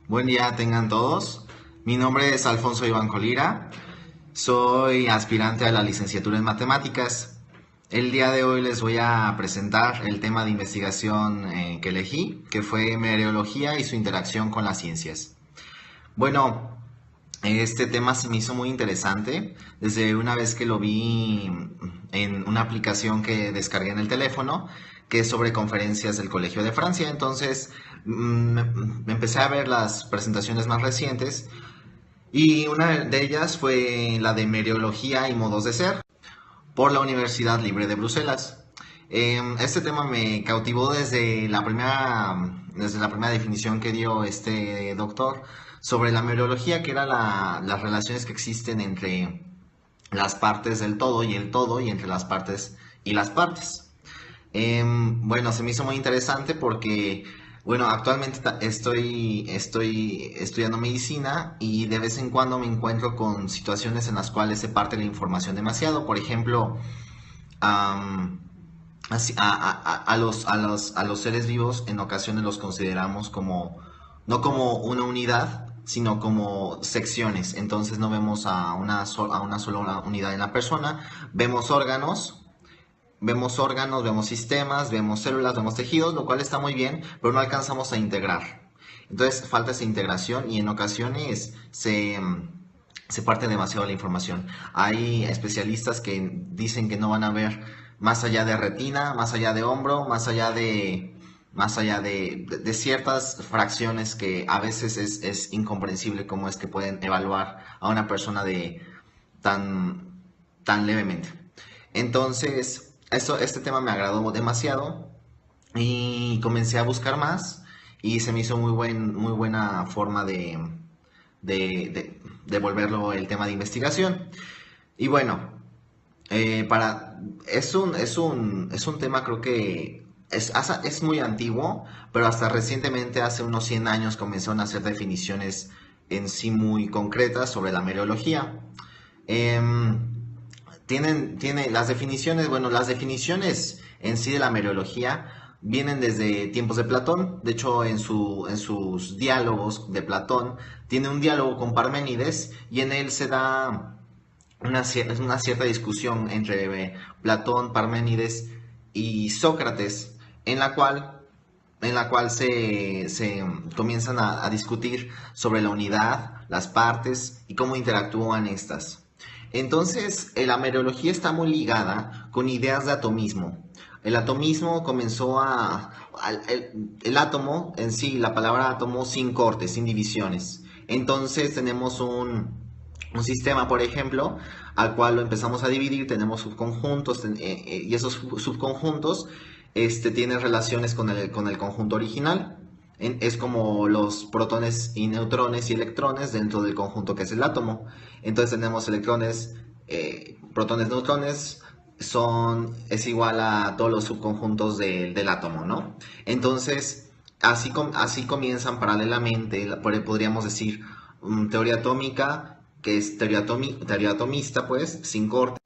Buen día tengan todos. Mi nombre es Alfonso Iván Colira. Soy aspirante a la licenciatura en matemáticas. El día de hoy les voy a presentar el tema de investigación que elegí, que fue meteorología y su interacción con las ciencias. Bueno, este tema se me hizo muy interesante desde una vez que lo vi en una aplicación que descargué en el teléfono, que es sobre conferencias del Colegio de Francia. Entonces, empecé a ver las presentaciones más recientes y una de ellas fue la de Meteorología y Modos de Ser por la Universidad Libre de Bruselas. Este tema me cautivó desde la primera definición que dio este doctor sobre la meteorología, que era las relaciones que existen entre las partes del todo y el todo, y entre las partes y las partes. Bueno, se me hizo muy interesante porque, bueno, actualmente estoy estudiando medicina y de vez en cuando me encuentro con situaciones en las cuales se parte la información demasiado. Por ejemplo, am, a los seres vivos en ocasiones los consideramos como, no como una unidad, sino como secciones. Entonces no vemos a una sola unidad en la persona, vemos órganos. Vemos sistemas, vemos células, vemos tejidos, lo cual está muy bien, pero no alcanzamos a integrar. Entonces falta esa integración y en ocasiones se parte demasiado la información. Hay especialistas que dicen que no van a ver más allá de retina, más allá de hombro, más allá de ciertas fracciones que a veces es incomprensible cómo es que pueden evaluar a una persona tan, tan levemente. Entonces, este tema me agradó demasiado y comencé a buscar más y se me hizo muy buena forma de volverlo el tema de investigación. Y bueno, es un tema creo que es muy antiguo, pero hasta recientemente, hace unos 100 años, comenzaron a hacer definiciones en sí muy concretas sobre la meteorología. Em, tiene las definiciones, bueno, las definiciones en sí de la meteorología vienen desde tiempos de Platón. De hecho, en sus diálogos de Platón, tiene un diálogo con Parménides y en él se da una cierta discusión entre Platón, Parménides y Sócrates, en la cual se comienzan a discutir sobre la unidad, las partes y cómo interactúan estas. Entonces, la meteorología está muy ligada con ideas de atomismo. El atomismo comenzó el átomo en sí, la palabra átomo, sin cortes, sin divisiones. Entonces tenemos un sistema, por ejemplo, al cual lo empezamos a dividir, tenemos subconjuntos y esos subconjuntos tienen relaciones con el conjunto original. Es como los protones y neutrones y electrones dentro del conjunto que es el átomo. Entonces tenemos electrones, protones, neutrones, es igual a todos los subconjuntos del átomo, ¿no? Entonces, así comienzan paralelamente, podríamos decir, teoría atómica, que es teoría atomista, pues, sin corte.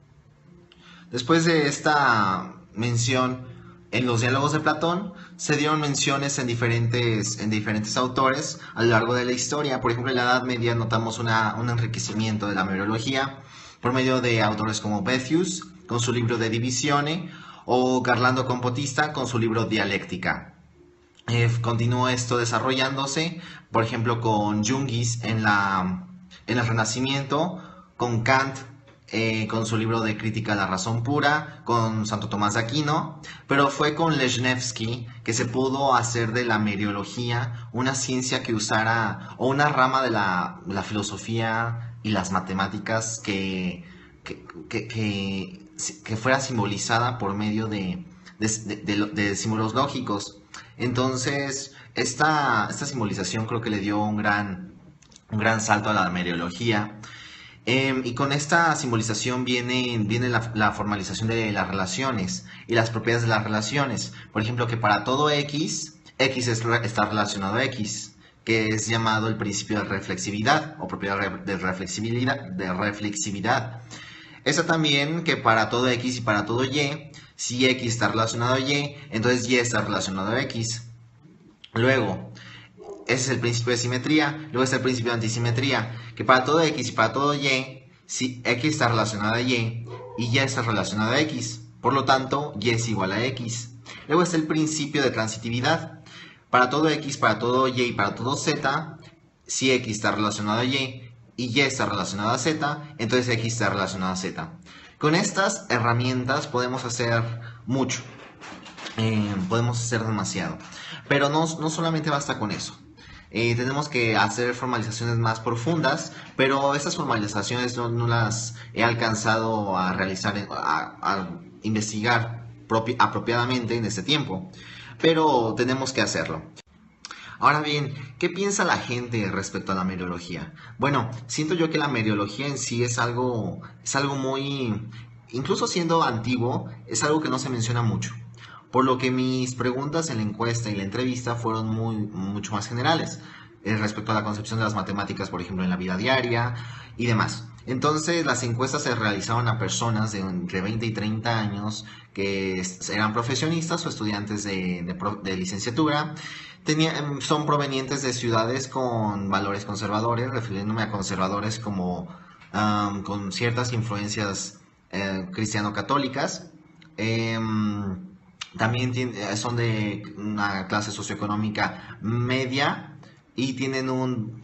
Después de esta mención en los diálogos de Platón, se dieron menciones en diferentes autores a lo largo de la historia. Por ejemplo, en la Edad Media notamos un enriquecimiento de la meteorología por medio de autores como Boethius, con su libro De Divisione, o Garlando Compotista, con su libro Dialéctica. Continuó esto desarrollándose, por ejemplo, con Jungis en el Renacimiento, con Kant con su libro de Crítica a la Razón Pura, con Santo Tomás de Aquino, pero fue con Lesniewski que se pudo hacer de la meteorología una ciencia que usara, o una rama de la filosofía y las matemáticas que, que, que, que fuera simbolizada por medio de símbolos lógicos. Entonces, esta simbolización creo que le dio un gran salto a la meteorología. Y con esta simbolización viene la formalización de las relaciones y las propiedades de las relaciones. Por ejemplo, que para todo X está relacionado a X, que es llamado el principio de reflexividad o propiedad de reflexividad. Esa también que para todo X y para todo Y, si X está relacionado a Y, entonces Y está relacionado a X. Luego, Ese es el principio de simetría. Luego está el principio de antisimetría, que para todo X y para todo Y, si X está relacionado a y Y está relacionado a X. Por lo tanto, Y es igual a X. Luego está el principio de transitividad. Para todo X, para todo Y y para todo Z, si X está relacionado a Y y está relacionado a Z, entonces X está relacionado a Z. Con estas herramientas podemos hacer mucho. Podemos hacer demasiado. Pero no solamente basta con eso. Tenemos que hacer formalizaciones más profundas, pero estas formalizaciones no las he alcanzado a realizar, a investigar apropiadamente en este tiempo, pero tenemos que hacerlo. Ahora bien, ¿qué piensa la gente respecto a la mereología? Bueno, siento yo que la mereología en sí es algo muy, incluso siendo antiguo, es algo que no se menciona mucho. Por lo que mis preguntas en la encuesta y la entrevista fueron mucho más generales respecto a la concepción de las matemáticas, por ejemplo, en la vida diaria y demás. Entonces, las encuestas se realizaron a personas de entre 20 y 30 años que eran profesionistas o estudiantes de licenciatura. Son provenientes de ciudades con valores conservadores, refiriéndome a conservadores como con ciertas influencias cristiano-católicas. También son de una clase socioeconómica media y tienen un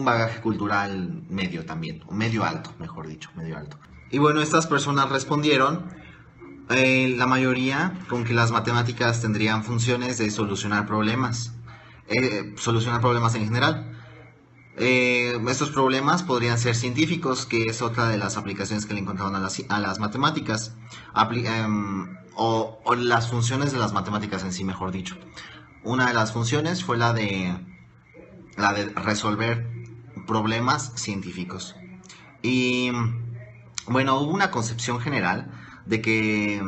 bagaje cultural medio también, medio alto, mejor dicho, medio alto. Y bueno, estas personas respondieron, la mayoría, con que las matemáticas tendrían funciones de solucionar problemas en general. Estos problemas podrían ser científicos, que es otra de las aplicaciones que le encontraron a las matemáticas, o las funciones de las matemáticas en sí, mejor dicho. Una de las funciones fue la de resolver problemas científicos. Y bueno, hubo una concepción general de que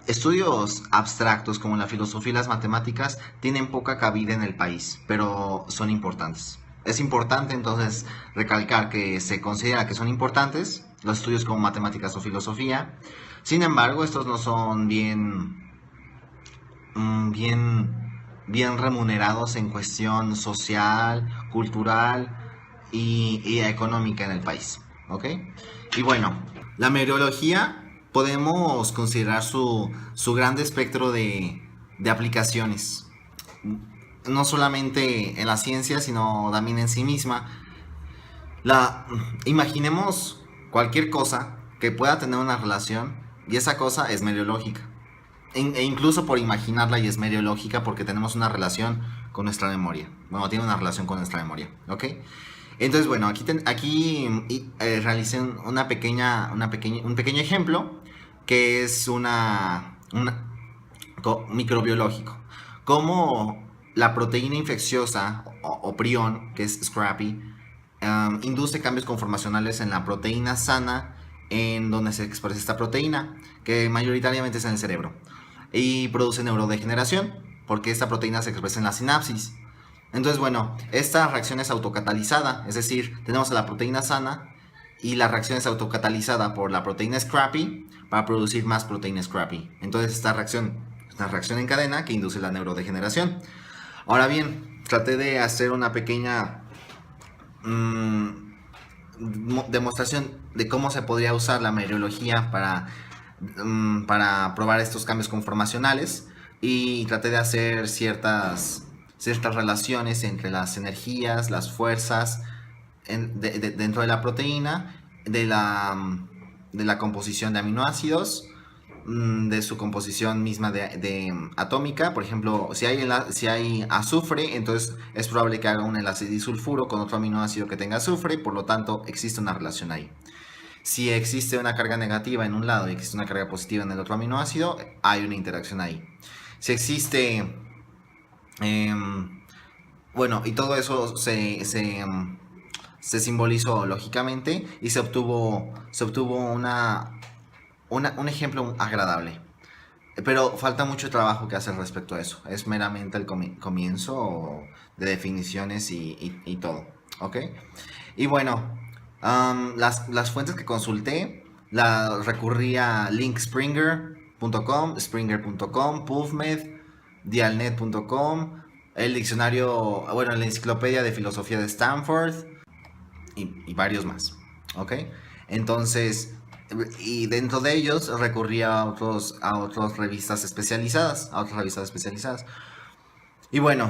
estudios abstractos como la filosofía y las matemáticas tienen poca cabida en el país, pero son importantes. Es importante entonces recalcar que se considera que son importantes los estudios como matemáticas o filosofía. Sin embargo, estos no son bien remunerados en cuestión social, cultural y económica en el país. ¿Ok? Y bueno, la meteorología podemos considerar su gran espectro de aplicaciones. No solamente en la ciencia, sino también en sí misma. Imaginemos cualquier cosa que pueda tener una relación y esa cosa es meteorológica. E incluso por imaginarla y es meteorológica porque tenemos una relación con nuestra memoria. Bueno, tiene una relación con nuestra memoria, ¿ok? Entonces, bueno, aquí realicé un pequeño ejemplo que es microbiológico. Cómo la proteína infecciosa o prión, que es Scrappy, induce cambios conformacionales en la proteína sana en donde se expresa esta proteína, que mayoritariamente es en el cerebro, y produce neurodegeneración, porque esta proteína se expresa en la sinapsis. Entonces, bueno, esta reacción es autocatalizada, es decir, tenemos a la proteína sana y la reacción es autocatalizada por la proteína Scrappy para producir más proteína Scrappy. Entonces, esta reacción es una reacción en cadena que induce la neurodegeneración. Ahora bien, traté de hacer una pequeña demostración de cómo se podría usar la meteorología para probar estos cambios conformacionales, y traté de hacer ciertas relaciones entre las energías, las fuerzas dentro de la proteína, de la composición de aminoácidos, de su composición misma de atómica. Por ejemplo, si hay azufre, entonces es probable que haga un enlace disulfuro con otro aminoácido que tenga azufre, por lo tanto existe una relación ahí. Si existe una carga negativa en un lado y existe una carga positiva en el otro aminoácido, hay una interacción ahí. Si existe bueno, y todo eso se simbolizó lógicamente y se obtuvo un ejemplo agradable. Pero falta mucho trabajo que hacer respecto a eso. Es meramente el comienzo de definiciones y todo. ¿Ok? Y bueno, las fuentes que consulté, recurrí a linkspringer.com, springer.com, PubMed, dialnet.com, el diccionario, bueno, la enciclopedia de filosofía de Stanford y varios más. ¿Ok? Entonces, y dentro de ellos recurría a otras revistas especializadas, a otras revistas especializadas. Y bueno,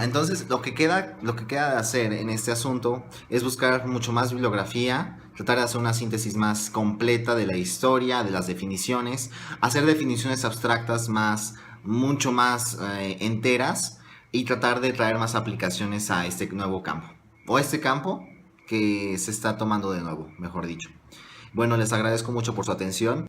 entonces lo que queda de hacer en este asunto es buscar mucho más bibliografía, tratar de hacer una síntesis más completa de la historia, de las definiciones, hacer definiciones abstractas mucho más enteras y tratar de traer más aplicaciones a este nuevo campo. O a este campo que se está tomando de nuevo, mejor dicho. Bueno, les agradezco mucho por su atención.